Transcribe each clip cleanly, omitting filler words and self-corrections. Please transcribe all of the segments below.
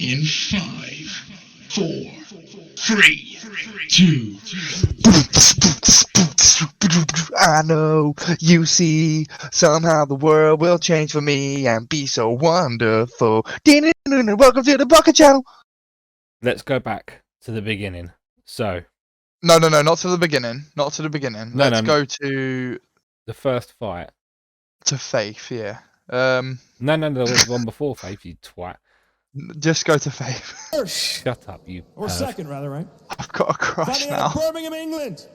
In 5, 4, 3, 2. I know, you see, somehow the world will change for me and be so wonderful. Welcome to the Bucket Channel. Let's go back to the beginning. So, No, not to the beginning. Not to the beginning. No, Let's no. go to the first fight. Faith, yeah. No, there was one before Faith, you twat. Just go to Faith. Shut up, you Or perv. second, rather, right? I've got a crush Fighting out now. of Birmingham, England.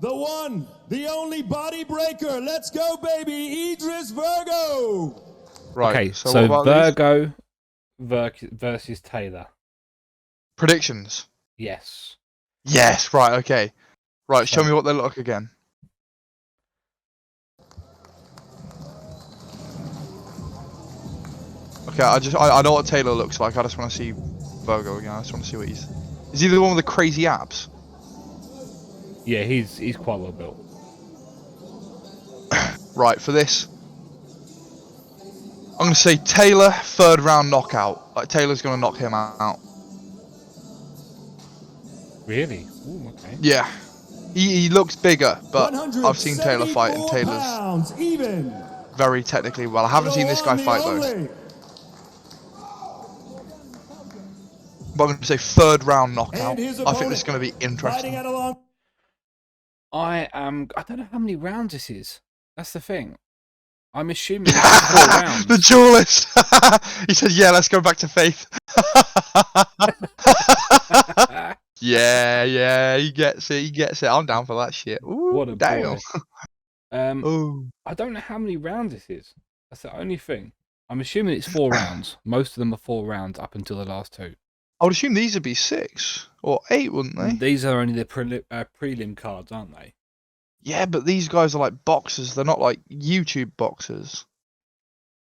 The one, the only body breaker. Let's go, baby. Idris Virgo. Right. Okay, So, so what about these? Virgo versus Taylor. Predictions. Yes. Yes. Right. Okay. Right. Show So- me what they look like again. Okay. I know what Taylor looks like. I just want to see Virgo again. I just want to see what he's. Is he the one with the crazy abs? Yeah, he's quite well built. Right, for this, I'm going to say Taylor, third round knockout. Like, Taylor's going to knock him out. Really? Ooh, okay. Yeah. He looks bigger, but I've seen Taylor fight, and Taylor's pounds, even. very technically well. I haven't seen this guy fight, though. But I'm going to say third round knockout. I think this is going to be interesting. I don't know how many rounds this is. That's the thing. I'm assuming it's 4 rounds. The duelist! He said, yeah, let's go back to Faith. Yeah, he gets it. I'm down for that shit. Ooh, What a damn. boy. Ooh. I don't know how many rounds this is. That's the only thing. I'm assuming it's 4 rounds. Most of them are 4 rounds up until the last 2. I would assume these would be 6 or 8, wouldn't they? These are only the prelim cards, aren't they? Yeah, but these guys are like boxers. They're not like YouTube boxers.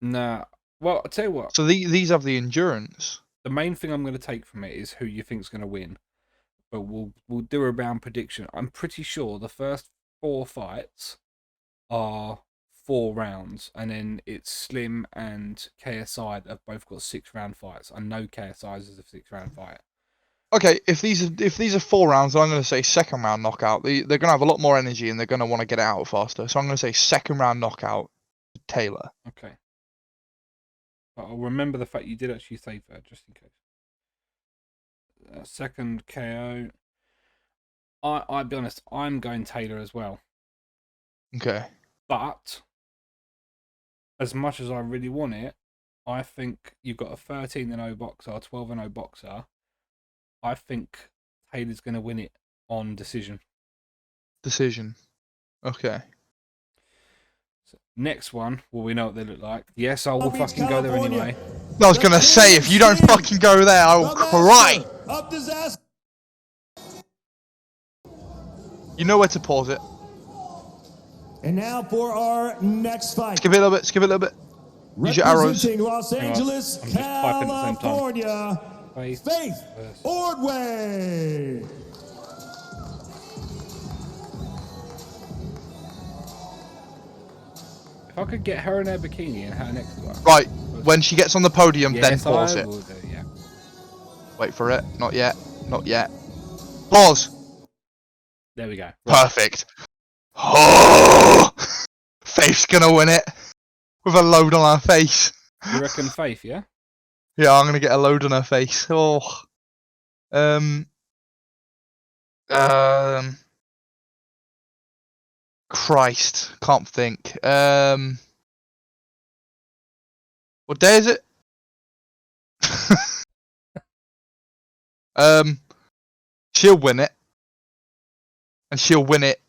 Nah. Well, I'll tell you what. So these have the endurance. The main thing I'm going to take from it is who you think's going to win. But we'll do a round prediction. I'm pretty sure the first 4 fights are 4 rounds, and then it's Slim and KSI that have both got 6-round fights. I know KSI's is a 6-round fight. Okay, if these are 4 rounds, I'm going to say second round knockout. They're going to have a lot more energy and they're going to want to get it out faster. So I'm going to say second round knockout, Taylor. Okay. But I'll remember the fact you did actually say third, just in case. Second KO. I'll be honest, I'm going Taylor as well. Okay. But as much as I really want it, I think you've got a 13-0 boxer, a 12-0 boxer. I think Taylor's going to win it on decision. Decision. Okay. So next one, well, we know what they look like. Yes, I will fucking go there anyway. I was going to say, if you don't fucking go there, I will cry. Up disaster. You know where to pause it. And now for our next fight. Skip it a little bit. Skip it a little bit. Use your arrows. Representing Los Hang on, Angeles, I'm just typing at the same time. California, Faith Faith Ordway. If I could get her in her bikini and her next to her. Right. When she gets on the podium, then Yes, pause I it. will do, yeah. Wait for it. Not yet. Not yet. Pause. There we go. Right. Perfect. Oh, Faith's gonna win it with a load on her face. You reckon Faith, yeah? Yeah, I'm gonna get a load on her face. Oh. Christ, can't think. What day is it? She'll win it, and she'll win it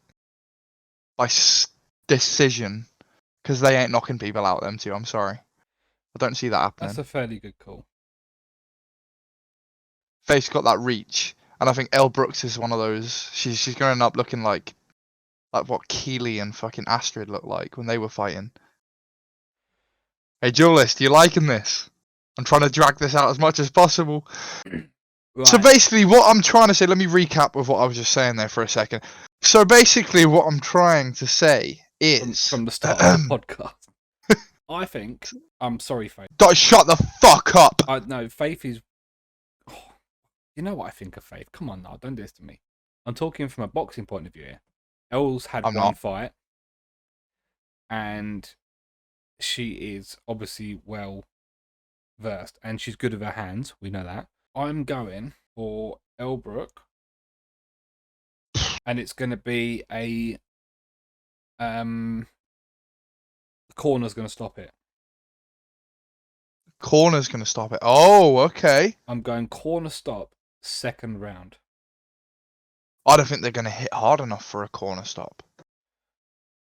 by decision, because they ain't knocking people out. Them two. I'm sorry, I don't see that happening. That's a fairly good call. Faith's got that reach, and I think Elle Brooks is one of those. She's going to end up looking like what Keely and fucking Astrid looked like when they were fighting. Hey, duelist, you liking this? I'm trying to drag this out as much as possible. Right. So basically, what I'm trying to say, let me recap with what I was just saying there for a second. So basically, what I'm trying to say is from the start of the podcast. I think. I'm sorry, Faith. Shut the fuck up. No, Faith is You know what I think of Faith? Come on now, don't do this to me. I'm talking from a boxing point of view here. Elle's had I'm one not. fight, and she is obviously well versed, and she's good with her hands. We know that. I'm going for Elbrook, and it's going to be a the corner's going to stop it. Corner's going to stop it. Oh, okay. I'm going corner stop, second round. I don't think they're going to hit hard enough for a corner stop.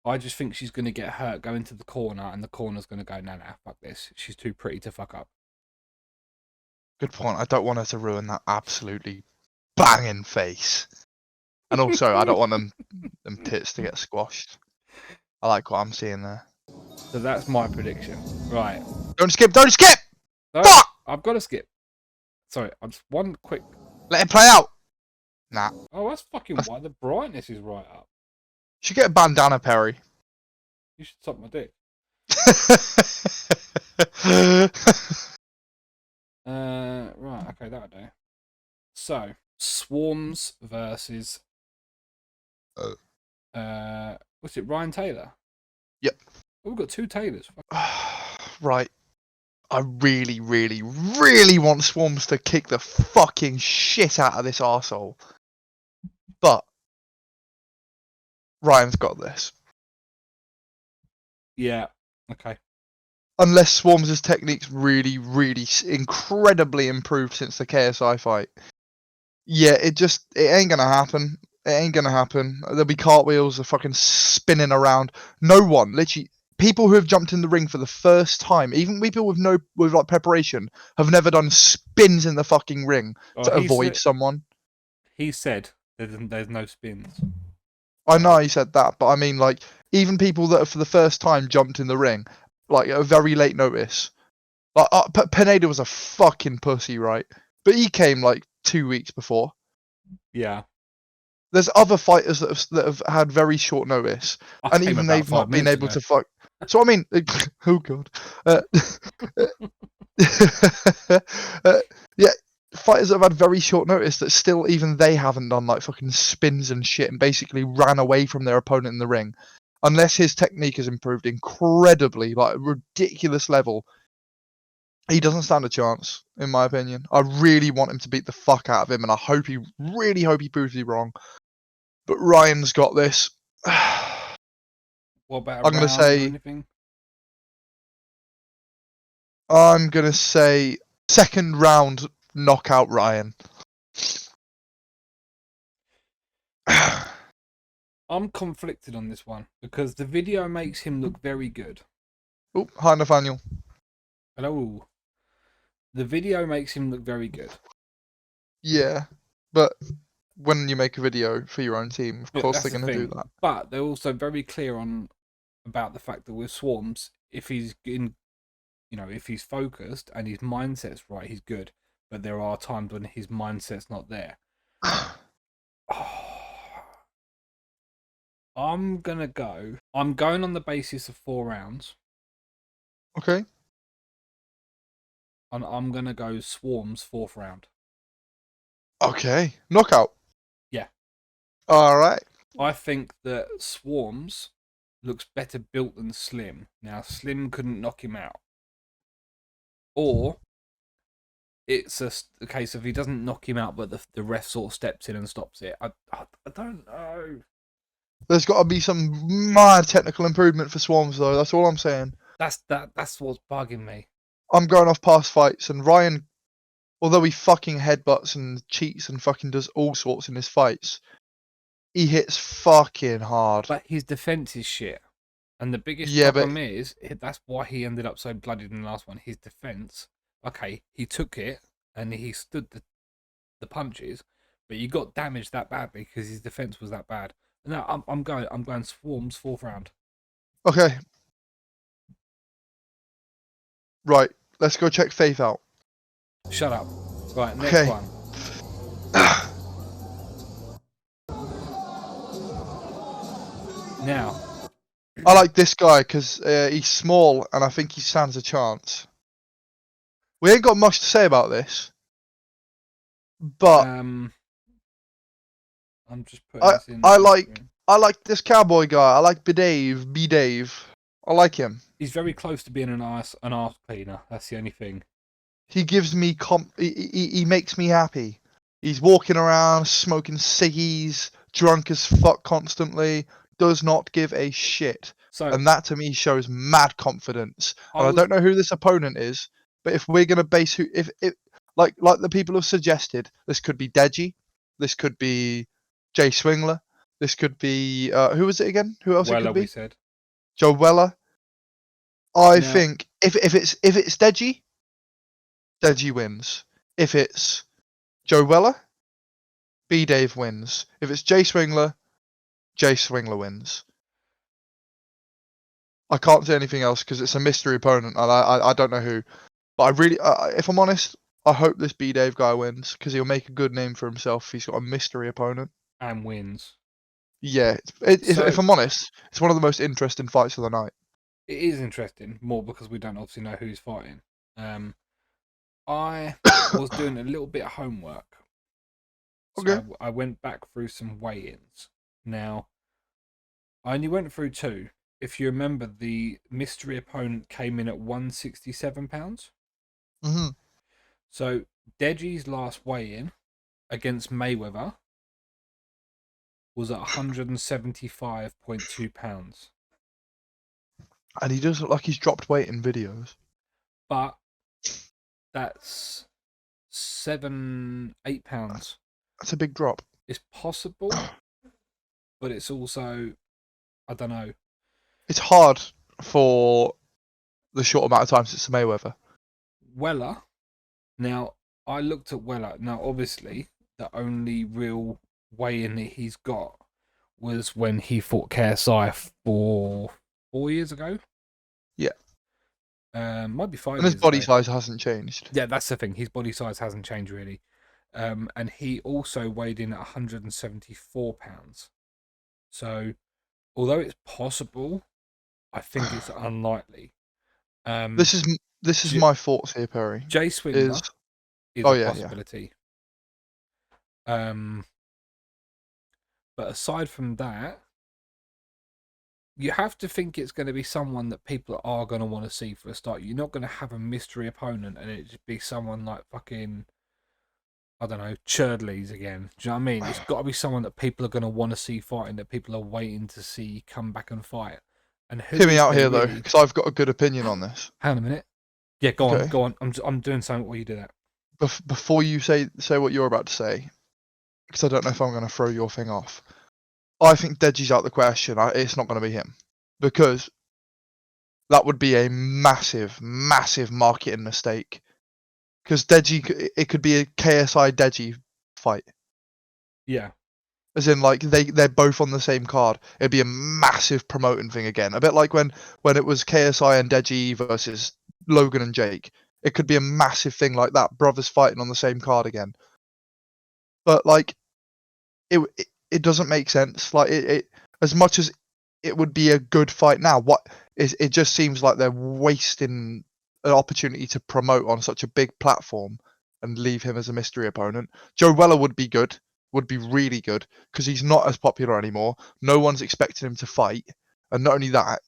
I just think she's going to get hurt, go into the corner, and the corner's going to go, nah, fuck this. She's too pretty to fuck up. Good point. I don't want her to ruin that absolutely banging face. And also, I don't want them tits to get squashed. I like what I'm seeing there. So that's my prediction. Right. Don't skip! Don't skip! No, Fuck! I've got to skip. Sorry, I'm just one quick. Let it play out! Nah. Oh, that's fucking why the brightness is right up. Should get a bandana, Perry. You should suck my dick. Right, okay, that'll do. So, Swarms versus what's it, Ryan Taylor? Yep. Oh, we've got two Taylors. Right. I really, really, really want Swarms to kick the fucking shit out of this arsehole. But Ryan's got this. Yeah, okay. Unless Swarms' technique's really, really incredibly improved since the KSI fight. Yeah, it ain't gonna happen. It ain't gonna happen. There'll be cartwheels, the fucking spinning around. No one, literally, people who have jumped in the ring for the first time, even people with like preparation, have never done spins in the fucking ring to avoid someone. He said there's no spins. I know he said that, but I mean, like, even people that have for the first time jumped in the ring, like, at a very late notice. Like, Pineda was a fucking pussy, right? But he came, like, 2 weeks before. Yeah. There's other fighters that have had very short notice, and even they've not been able to fuck. So I mean, oh god, yeah, fighters that have had very short notice that still even they haven't done like fucking spins and shit, and basically ran away from their opponent in the ring, unless his technique has improved incredibly, like a ridiculous level. He doesn't stand a chance, in my opinion. I really want him to beat the fuck out of him, and I really hope he proves me wrong. But Ryan's got this. What about I'm gonna say second round knockout Ryan. I'm conflicted on this one because the video makes him look very good. Oh, hi Nathaniel. Hello. The video makes him look very good. Yeah, but when you make a video for your own team, of course they're going to do that. But they're also very clear about the fact that with Swarms, if he's if he's focused and his mindset's right, he's good. But there are times when his mindset's not there. I'm going on the basis of 4 rounds. Okay. And I'm going to go Swarms 4th round. Okay. Knockout. Yeah. All right. I think that Swarms looks better built than Slim. Now, Slim couldn't knock him out. Or it's a case of he doesn't knock him out, but the ref sort of steps in and stops it. I don't know. There's got to be some mad technical improvement for Swarms, though. That's all I'm saying. That's what's bugging me. I'm going off past fights, and Ryan, although he fucking headbutts and cheats and fucking does all sorts in his fights, he hits fucking hard. But his defense is shit. And the biggest problem is, that's why he ended up so bloodied in the last one. His defense, okay, he took it and he stood the punches, but he got damaged that badly because his defense was that bad. No, I'm going Swarms 4th round. Okay. Right, let's go check Faith out. Shut up. Right, next one. Now, I like this guy because he's small and I think he stands a chance. We ain't got much to say about this, But I'm just putting this in. I like this cowboy guy. I like B Dave. I like him. He's very close to being an arse cleaner. That's the only thing. He gives me he makes me happy. He's walking around smoking ciggies, drunk as fuck constantly, does not give a shit. So, And that to me shows mad confidence. And I was- don't know who this opponent is, but if we're gonna base who if like the people have suggested, this could be Deji, this could be Jay Swingler, this could be who was it again? Who else it Weller, could be? we said. Joe Weller. I Now- think if it's Deji, Deji wins. If it's Joe Weller, B Dave wins. If it's Jay Swingler, Jay Swingler wins. I can't say anything else because it's a mystery opponent and I don't know who. But I really, if I'm honest, I hope this B Dave guy wins because he'll make a good name for himself if he's got a mystery opponent. And wins. Yeah, So- if I'm honest, it's one of the most interesting fights of the night. It is interesting, more because we don't obviously know who's fighting. I was doing a little bit of homework. So Okay. I went back through some weigh-ins. Now, I only went through 2. If you remember, the mystery opponent came in at £167. hmm So Deji's last weigh-in against Mayweather was at £175.2. And he does look like he's dropped weight in videos. But that's £7-8. That's a big drop. It's possible, but it's also, I don't know. It's hard for the short amount of time since Mayweather. Weller. Now, I looked at Weller. Now, obviously, the only real weigh-in that he's got was when he fought KSI 4 years ago. Yeah. Might be 5 And his years body ago. size hasn't changed. Yeah, that's the thing. His body size hasn't changed really. And he also weighed in at £174. So, although it's possible, I think it's unlikely. This is J- my thoughts here, Perry. Jay Swindler Is is Oh, a yeah, yeah. possibility. But aside from that, you have to think it's going to be someone that people are going to want to see for a start. You're not going to have a mystery opponent and it just be someone like fucking, I don't know, Churdley's again. Do you know what I mean? It's got to be someone that people are going to want to see fighting, that people are waiting to see come back and fight. And who hear me is out there here though, really- because I've got a good opinion on this. Hang on a minute. Yeah, go Okay. on, go on. I'm doing something while you do that. Before you say what you're about to say, because I don't know if I'm going to throw your thing off. I think Deji's out the question. It's not going to be him because that would be a massive, massive marketing mistake. Because Deji, it could be a KSI Deji fight, Yeah. as in like they're both on the same card. It'd be a massive promoting thing again, a bit like when it was KSI and Deji versus Logan and Jake. It could be a massive thing like that, brothers fighting on the same card again. But like, it doesn't make sense. Like it as much as it would be a good fight now, it just seems like they're wasting an opportunity to promote on such a big platform and leave him as a mystery opponent. Joe Weller would be good, would be really good, because he's not as popular anymore. No one's expecting him to fight, and not only that,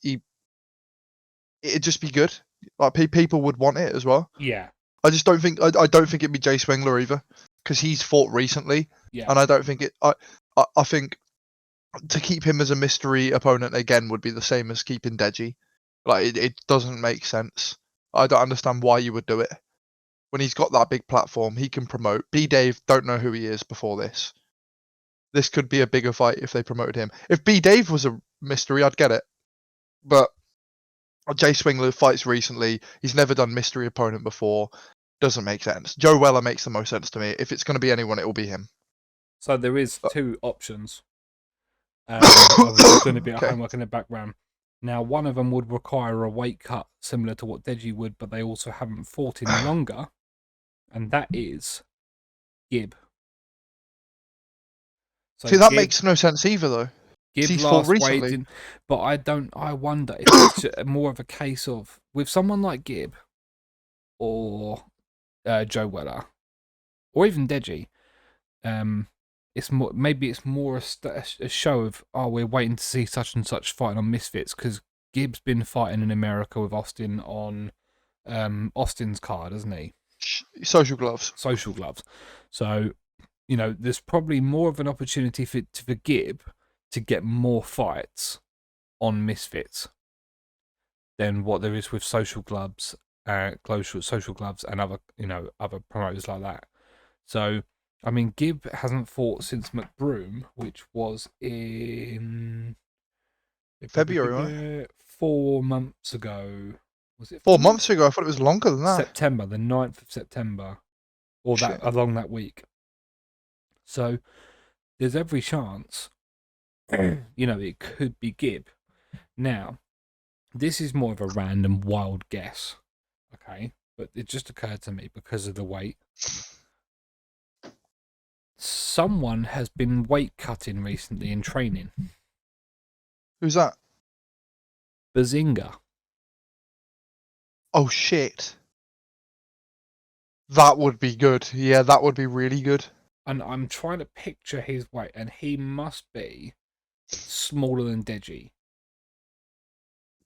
it'd just be good. Like people would want it as well. Yeah. I just don't think I don't think it'd be Jay Swingler either, because he's fought recently, Yeah. and I don't think it. I think to keep him as a mystery opponent again would be the same as keeping Deji. Like it doesn't make sense. I don't understand why you would do it. When he's got that big platform, he can promote. B Dave don't know who he is before this. This could be a bigger fight if they promoted him. If B Dave was a mystery, I'd get it. But Jay Swingler fights recently. He's never done mystery opponent before. Doesn't make sense. Joe Weller makes the most sense to me. If it's going to be anyone, it will be him. So there is 2 options. I was just doing a bit of Okay. homework in the background. Now, one of them would require a weight cut similar to what Deji would, but they also haven't fought in longer, and that is Gibb. So See, that Gibb- makes no sense either, though. Gibb he's fought last weighed recently. in, but I wonder if it's more of a case of with someone like Gibb or Joe Weller or even Deji. it's more, maybe it's more a show of, oh, we're waiting to see such and such fighting on Misfits, because Gibb's been fighting in America with Austin on Austin's card, hasn't he? Social gloves. Social gloves. So, you know, there's probably more of an opportunity for Gibb to get more fights on Misfits than what there is with social gloves, social gloves, and other, you know, other promoters like that. So, I mean, Gibb hasn't fought since McBroom, which was in February, right? 4 months ago. Was it 4 months ago? I thought it was longer than that. September, the 9th of September, or Shit. that along that week. So there's every chance, you know, it could be Gibb. Now, this is more of a random wild guess, okay? But it just occurred to me because of the weight. Someone has been weight cutting recently in training. Who's that? Bazinga. Oh shit. That would be good. Yeah, that would be really good. And I'm trying to picture his weight, and he must be smaller than Deji.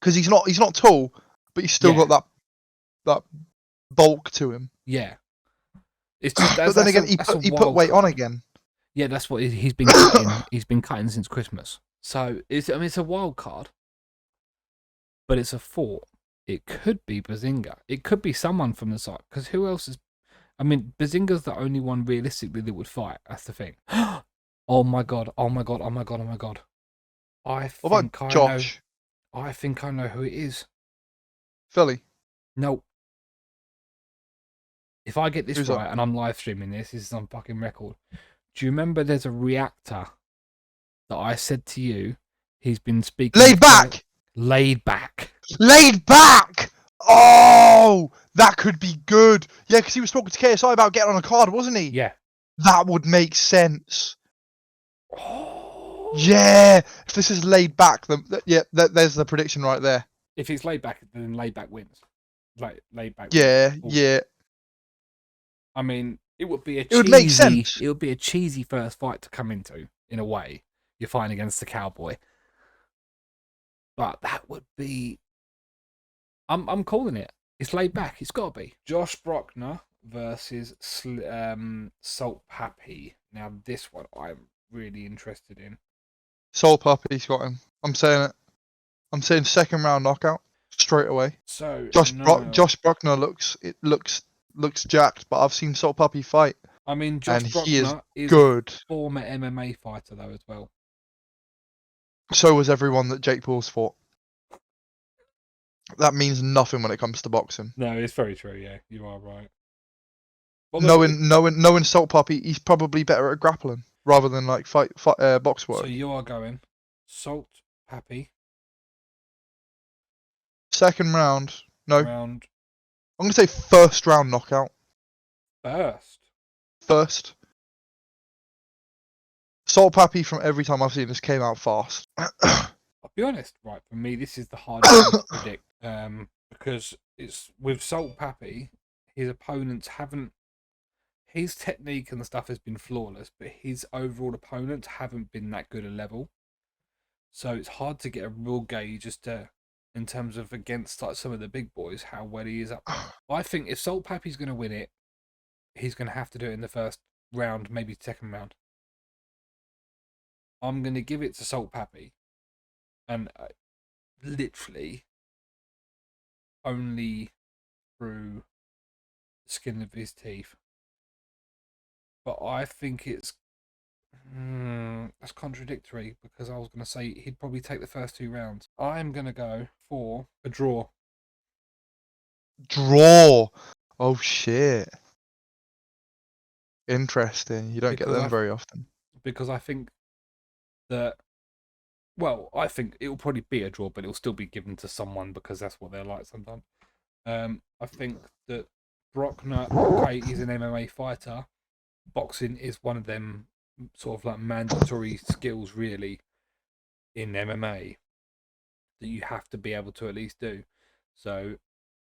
Because he's not tall, but he's still Yeah. got that bulk to him. Yeah. It's just, But then again, he put weight on again. Yeah, that's what he's been cutting. He's been cutting since Christmas. So it's a wild card, but it's a thought. It could be Bazinga. It could be someone from the side. Because who else is? I mean, Bazinga's the only one realistically that would fight. That's the thing. Oh my god! Oh my god! Oh my god! Oh my god! What about Josh? I think I know who it is. Philly. No. If I get this Who's right, that? and I'm live streaming this is on fucking record. Do you remember there's a reactor that I said to you? He's been speaking. Laid back. Laid back. Laid back. Oh, that could be good. Yeah, because he was talking to KSI about getting on a card, wasn't he? Yeah. That would make sense. Oh. Yeah, if this is laid back, then there's the prediction right there. If it's laid back, then laid back wins. Laid back. Yeah, wins. yeah. I mean, it would be It would make sense. It would be a cheesy first fight to come into, in a way. You're fighting against the cowboy, but that would be. I'm calling it. It's laid back. It's got to be Josh Brockner versus Salt Pappy. Now this one I'm really interested in. Soul Puppy's got him. I'm saying it. I'm saying second round knockout straight away. So Josh Brockner looks jacked, but I've seen Soul Puppy fight. I mean, Josh and Brockner he is is good. a former MMA fighter though as well. So was everyone that Jake Paul's fought. That means nothing when it comes to boxing. No, it's very true. Yeah, you are right. Well, knowing Salt Puppy, he's probably better at grappling rather than like box work. So you are going Salt Pappy. Second round, no. Round I'm gonna say first round knockout. First. Salt Pappy from every time I've seen this came out fast. I'll be honest, right? For me, this is the hardest one to predict. Because it's with Salt Pappy, his opponents haven't. His technique and the stuff has been flawless, but his overall opponents haven't been that good a level. So it's hard to get a real gauge as to, in terms of against like some of the big boys, how well he is up. I think if Salt Pappy's going to win it, he's going to have to do it in the first round, maybe second round. I'm going to give it to Salt Pappy. And literally only through the skin of his teeth. But I think it's that's contradictory, because I was going to say he'd probably take the first 2 rounds. I'm going to go for a draw. Draw. Oh shit. Interesting. You don't get them very often. Because I think that, well, I think it will probably be a draw, but it will still be given to someone because that's what they're like sometimes. I think that Brockner, okay, he's an MMA fighter. Boxing is one of them sort of like mandatory skills, really, in MMA that you have to be able to at least do. So,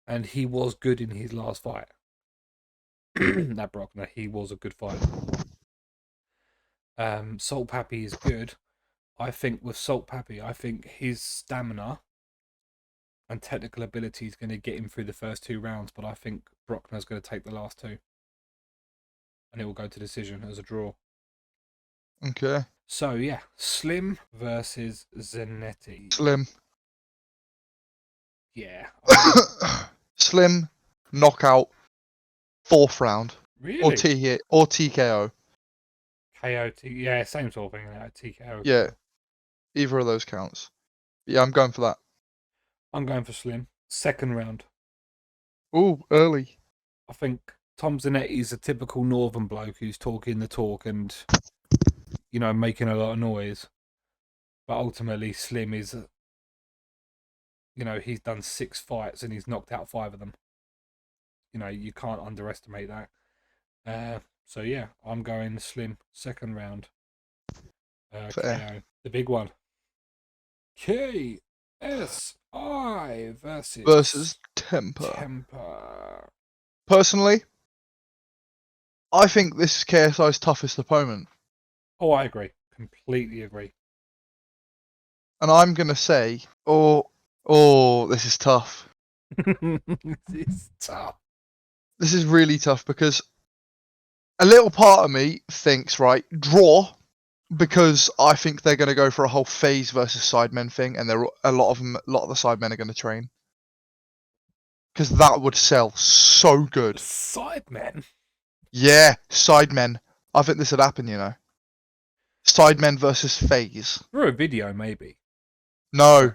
and he was good in his last fight. That Brockner, he was a good fighter. Salt Pappy is good. I think with Salt Pappy, I think his stamina and technical ability is going to get him through the first 2 rounds, but I think Brockner's going to take the last 2. And it will go to decision as a draw. Okay. So, yeah, Slim versus Zanetti. Slim. Yeah. Slim, knockout, 4th round. Really? Or TKO. KO, yeah, same sort of thing. TKO. Yeah. Either of those counts. Yeah, I'm going for that. I'm going for Slim. 2nd round. Ooh, early. I think Tom Zanetti's a typical northern bloke who's talking the talk and, you know, making a lot of noise. But ultimately, Slim is, you know, he's done 6 fights and he's knocked out 5 of them. You know, you can't underestimate that. So, yeah, I'm going Slim, 2nd round. KO. The big one. KSI versus Temper. Personally, I think this is KSI's toughest opponent. Oh, I agree. Completely agree. And I'm going to say, this is tough. It's tough. This is really tough because a little part of me thinks, right, draw, because I think they're going to go for a whole phase versus sidemen thing, and a lot of the sidemen are going to train. Because that would sell so good. Sidemen? Yeah, sidemen. I think this would happen, you know. Sidemen versus phase. For a video, maybe. No,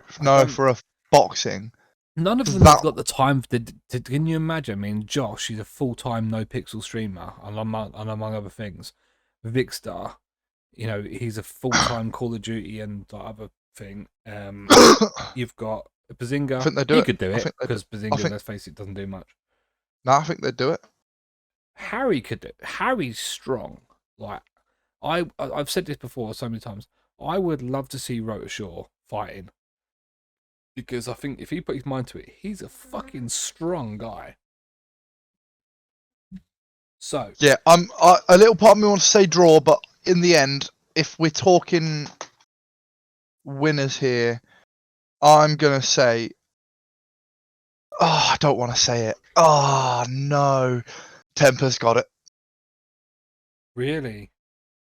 for a boxing. None of them have got the time to. Can you imagine? I mean, Josh, he's a full-time no-pixel streamer, and among other things. Vicstar, you know, he's a full-time Call of Duty and the other thing. You've got Bazinga. I think they do it. Could do it because Bazinga, let's face it, doesn't do much. No, I think they'd do it. Harry could do it. Harry's strong. Like, I've said this before so many times. I would love to see Rotashaw fighting. Because I think if he put his mind to it, he's a fucking strong guy. So yeah, a little part of me wants to say draw, but in the end, if we're talking winners here, I'm gonna say. Oh, I don't want to say it. Oh no, Temper's got it. Really?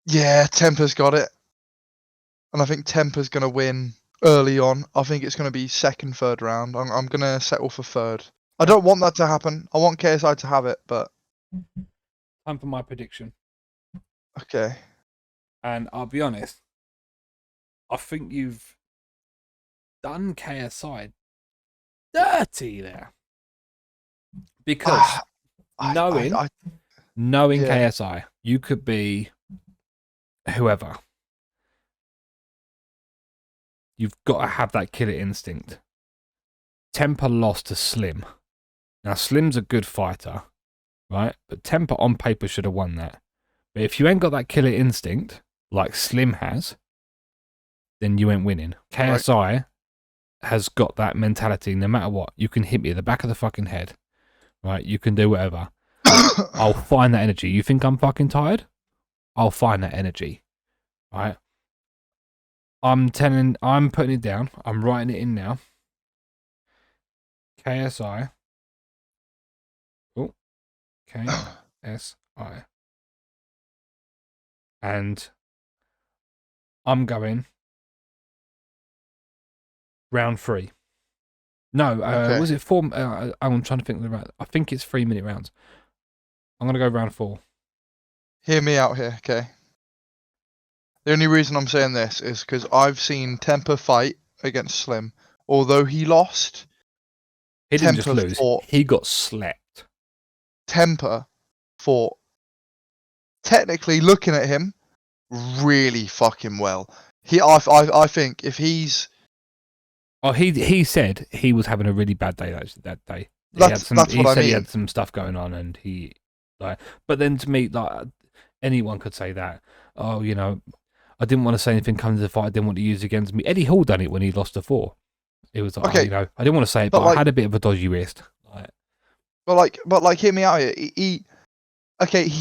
Yeah, Temper's got it, and I think Temper's gonna win. Early on, I think it's going to be 2nd, 3rd round. I'm going to settle for 3rd. I don't want that to happen. I want KSI to have it, but... Time for my prediction. Okay. And I'll be honest, I think you've done KSI dirty there. Because knowing KSI, you could be whoever. You've got to have that killer instinct. Temper lost to Slim. Now, Slim's a good fighter, right? But Temper on paper should have won that. But if you ain't got that killer instinct, like Slim has, then you ain't winning. KSI has got that mentality no matter what. You can hit me at the back of the fucking head, right? You can do whatever. I'll find that energy. You think I'm fucking tired? I'll find that energy, right? I'm putting it down. I'm writing it in now. KSI. Oh, KSI. And I'm going round 3. No, okay. Was it 4? I'm trying to think of the round. I think it's 3-minute rounds. I'm going to go round 4. Hear me out here, okay? The only reason I'm saying this is because I've seen Temper fight against Slim. Although he lost, he didn't just lose. He got slept. Temper fought, technically looking at him, really fucking well. I think if he's... Oh, he said he was having a really bad day that day. That's what I mean. He had some stuff going on, and he like. But then to me, like anyone could say that. Oh, you know, I didn't want to say anything coming to the fight. I didn't want to use it against me. Eddie Hall done it when he lost to 4. It was like, okay, you know, I didn't want to say it, but I had a bit of a dodgy wrist. But hear me out here. He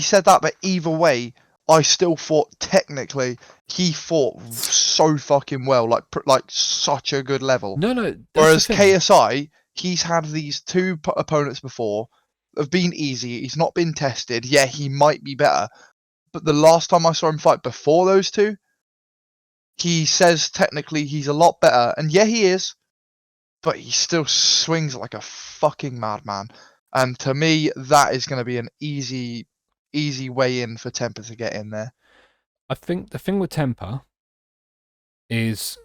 said that, but either way, I still thought technically he fought so fucking well, like such a good level. No, that's Whereas the thing. KSI, he's had these two opponents before, have been easy. He's not been tested. Yeah, he might be better, but the last time I saw him fight before those two, he says technically he's a lot better, and yeah, he is, but he still swings like a fucking madman. And to me, that is going to be an easy way in for Temper to get in there. I think the thing with Temper is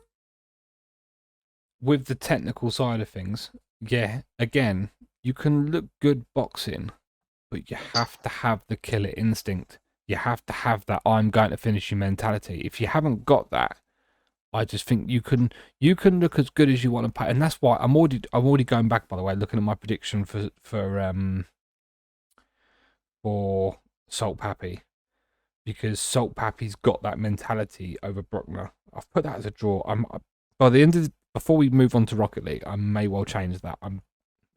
with the technical side of things. Yeah, again, you can look good boxing, but you have to have the killer instinct. You have to have that I'm going to finish you mentality. If you haven't got that, I just think you can look as good as you want to pay, and that's why I'm already going back, by the way, looking at my prediction for Salt Pappy, because Salt Pappy's got that mentality over Brockner. I've put that as a draw. By the end of before we move on to Rocket League, I may well change that.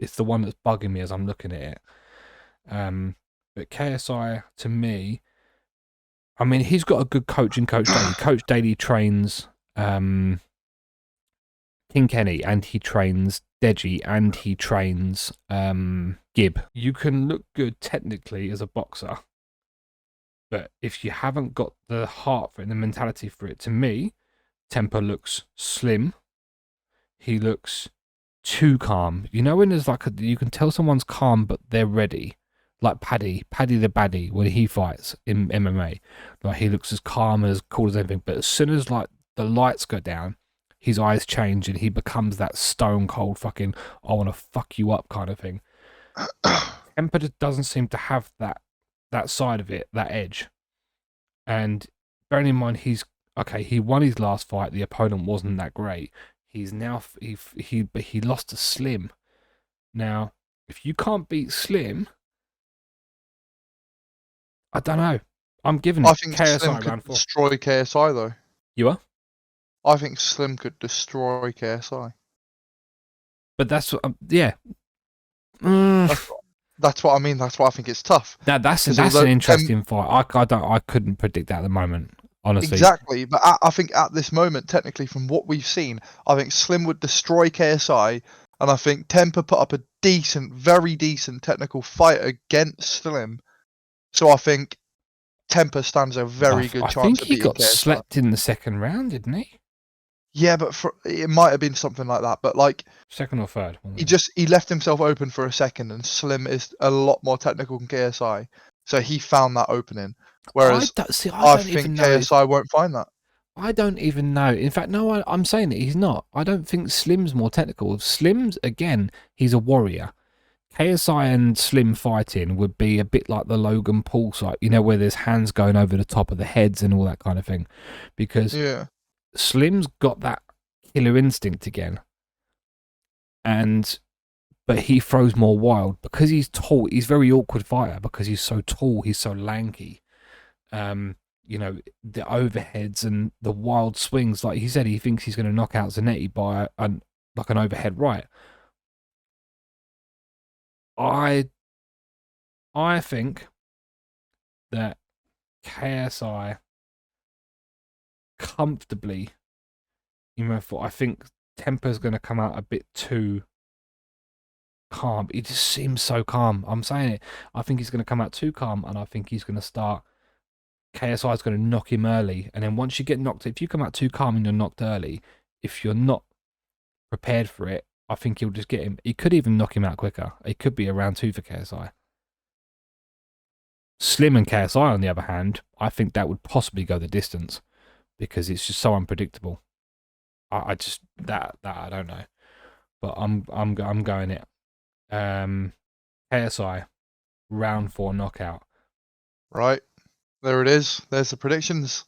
It's the one that's bugging me as I'm looking at it. But KSI, to me, I mean, he's got a good coach in Coach Daly. Coach Daly trains King Kenny, and he trains Deji, and he trains Gib. You can look good technically as a boxer, but if you haven't got the heart for it and the mentality for it, to me, Temper looks slim. He looks too calm. You know when there's like you can tell someone's calm, but they're ready. Like Paddy the Baddie, when he fights in MMA, like he looks as calm and as cool as anything. But as soon as like the lights go down, his eyes change and he becomes that stone cold fucking I want to fuck you up kind of thing. Temper just doesn't seem to have that side of it, that edge. And bearing in mind, he won his last fight. The opponent wasn't that great. He's now he lost to Slim. Now, if you can't beat Slim, I don't know. I'm giving it I think KSI Slim could round 4. destroy KSI though. You are? I think Slim could destroy KSI. But that's what, yeah. That's what I mean. That's why I think it's tough. That's an interesting fight. I couldn't predict that at the moment, honestly. Exactly, but I think at this moment, technically, from what we've seen, I think Slim would destroy KSI, and I think Temper put up a very decent technical fight against Slim. So I think Temper stands a very good chance. I think of he beating got KSI. slept in the second round, didn't he? Yeah, but it might have been something like that. But like second or third. He left himself open for a second, and Slim is a lot more technical than KSI, so he found that opening. Whereas I think KSI won't find that. I don't even know. In fact, no, I'm saying that he's not. I don't think Slim's more technical. Slim's, again, he's a warrior. KSI and Slim fighting would be a bit like the Logan Paul side, you know, where there's hands going over the top of the heads and all that kind of thing. Because Slim's got that killer instinct again. But he throws more wild because he's tall. He's a very awkward fighter because he's so tall. He's so lanky. You know, the overheads and the wild swings. Like he said, he thinks he's going to knock out Zanetti by an overhead right. I think that KSI comfortably, I think Temper's going to come out a bit too calm. He just seems so calm. I'm saying it. I think he's going to come out too calm, and I think he's going to start. KSI is going to knock him early, and then once you get knocked, if you come out too calm and you're knocked early, if you're not prepared for it, I think he'll just get him. He could even knock him out quicker. It could be a round 2 for KSI. Slim and KSI, on the other hand, I think that would possibly go the distance because it's just so unpredictable. I just that I don't know, but I'm going it. KSI round 4 knockout. Right, there it is. There's the predictions.